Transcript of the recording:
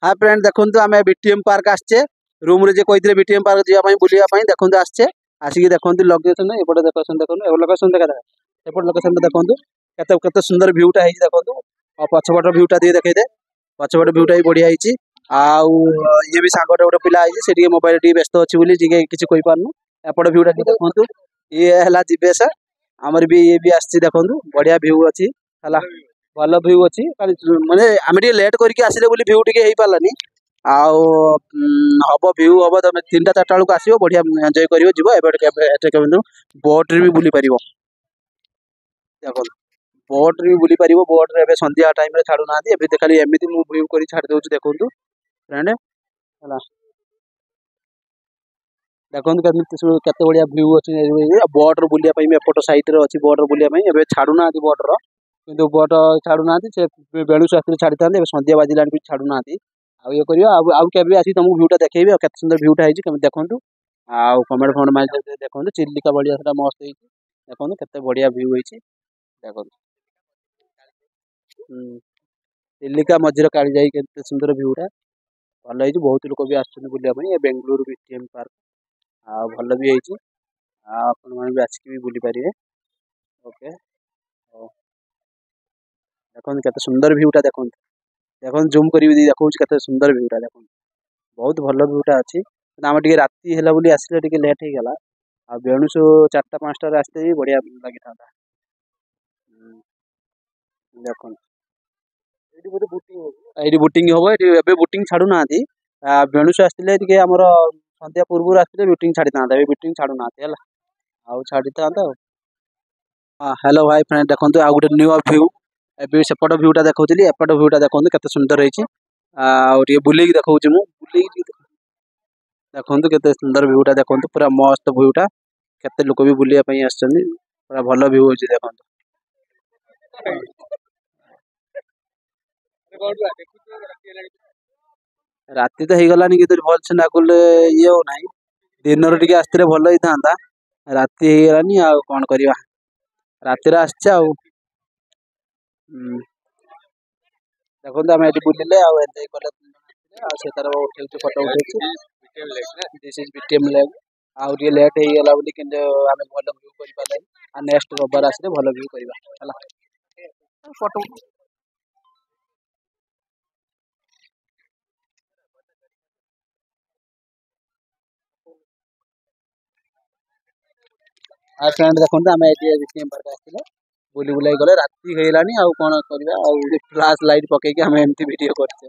हाँ फ्रेंड देखो आम बीटीएम पार्क आसचे रूम रे जे कही बीटीएम पार्क जावाई बुलाई देखो आसचे आसिक देखो लोकेशन एपटे लोकेशन देखो लोकेशन देखा एपट लोकेशन देखो केते सुंदर भ्यूटा है देखो और पछपट भ्यूटा दिए देखे दे पछपट भ्यूटा भी बढ़िया है आउ ये भी सांगटे गोटे पिला है मोबाइल टी व्यस्त अच्छी किसी कही पार्नु एपट भ्यूटा देखो ये है जीवेश आमर भी ये भी आसी देखो बढ़िया भ्यू अच्छी है भल भ्यू अच्छी माने आम लेट करके आसिले भ्यू टी हो पारानी आउ हम भ्यू हम तुम 3टा 4टा बेलू आसो बढ़िया एंजय कर बोट रे भी बुली पार देखो बोट रे भी बुली पार बोट रे संध्या टाइम रे छाड़ू ना खाली एमती मु भ्यू कर छाड़ दे देखो फ्रेंड है देखो केते बढ़िया भ्यू अच्छी बोट रे बुलिया एपट साइड रे अच्छी बोट रे बुलिया छाड़ू ना बोट रो किंतु बोट छाड़ू ना से बेलू आसते छाड़ी था संध्या बाजिला छाड़ू ना आउ ये कर आसी तुमको भ्यूटा देखेबी केते सुंदर भ्यूटा है देखो आउ कमेंट फमेंट मार देखो चिलिका बढ़िया से मस्त है देखो केते बढ़िया भ्यू है देखो चिलिका मझिर काली जाई केते सुंदर भ्यूटा भल है बहुत लोग भी आसुन बुलाई बेंगलुरु बीटीएम पार्क आ भल भी है आपण मैंने भी आसिक भी बुली पारे ओके देखो केते सुंदर भ्यूटा देखो देखो जूम कर देखो केते सुंदर भ्यूटा देखो बहुत भल भ्यूटा अच्छी आम टे राति है बोली आसले टे लेट हो गला आ बेणुसु 4टा 5टा आसते भी बढ़िया लगी था देखो ये बुटिंग हम ये बुटिंग छाड़ू ना बेणुसु आसते आमर संध्या पूर्व आसते बुटिंग छाड़ी था बुटिंग छाड़ू ना आउ छाड़ी था हेलो भाई फ्रेंड देखो आउ गोटे न्यू भ्यू ए सेपट भ्यूटा देखो एपट भ्यूटा देखो केते सुंदर है बुले देखो बुले देखो केते सुंदर भ्यूटा देखो पूरा मस्त भ्यूटा केते लोक भी बुलिया पूरा भल भ्यू हो देखो राति तो होगलानी कि भल से नागुल ये हो ना दिन टे आसते भल ही था राति होगलानी आ कौन करवा राति आसचे देखो आम ये बुलिले एंजय कले से तार उठे फटो उठे दिस इज बीटीएम लेक आउ टे लेट हो गला बोली कि आम भल भ्यू कर पारे नेक्स्ट रविवार आसले भल भ्यू करवा फोटो फ्रेंड देखो आम बीटीएम पार्क आसते बुली बुलाई गले राति होगलानी आउ कौन करवा फ्लैश लाइट पकईकि आम एमती वीडियो करछे।